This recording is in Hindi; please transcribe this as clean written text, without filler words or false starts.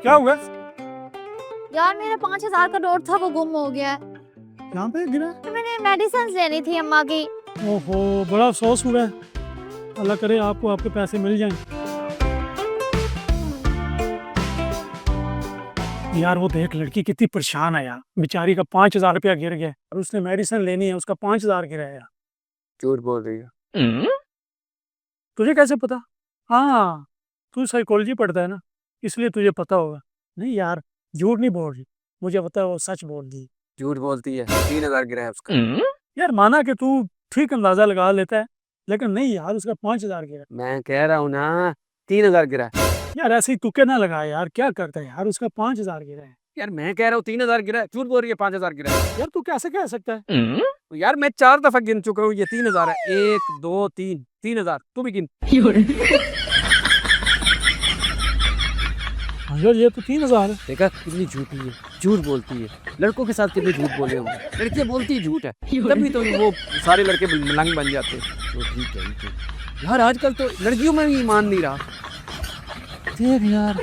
क्या हुआ? यार मेरा 5,000 का नोट था, वो गुम हो गया है। यहाँ पे गिरा? तो मैंने मेडिसिन लेनी थी अम्मा की। ओहो, बड़ा अफसोस हुआ है। अल्लाह करे आपको आपके पैसे मिल जाएं। यार वो देख, लड़की कितनी परेशान है यार, बेचारी का 5,000 रुपया गिर गया और उसने मेडिसिन लेनी है, उसका 5,000 गिरा है यार। झूठ बोल रही है। तुझे कैसे पता? हाँ, तू साइकोलॉजी पढ़ता है ना, इसलिए तुझे पता होगा। नहीं यार, झूठ नहीं बोल रही, मुझे पता है वो सच बोल रही है। झूठ बोलती है, 3,000 गिरा है उसका। यार माना कि तू ठीक अंदाजा लगा लेता है, लेकिन नहीं यार, उसका 5,000 गिरा है। मैं कह रहा हूँ ना 3,000 गिरा है। यार ऐसे ही तुक्के ना लगा यार, क्या करता है यार, उसका 5,000 गिरा है। यार मैं कह रहा हूँ 3,000 गिरा है, झूठ बोल रही है 5,000 गिरा है। यार तू कैसे कह सकता है? यार मैं 4 दफा गिन चुका हूँ, ये 3,000 है। 1 2 3 3,000, तू भी गिन। हाँ यार, ये तो 3,000 है। देखा कितनी झूठी है, झूठ बोलती है। लड़कों के साथ कितने झूठ बोले होंगे, लड़कियां बोलती ही झूठ है, तभी तो वो सारे लड़के मलंग बन जाते हैं। तो ठीक है यार, आजकल तो लड़कियों में भी ईमान नहीं रहा। देख यार।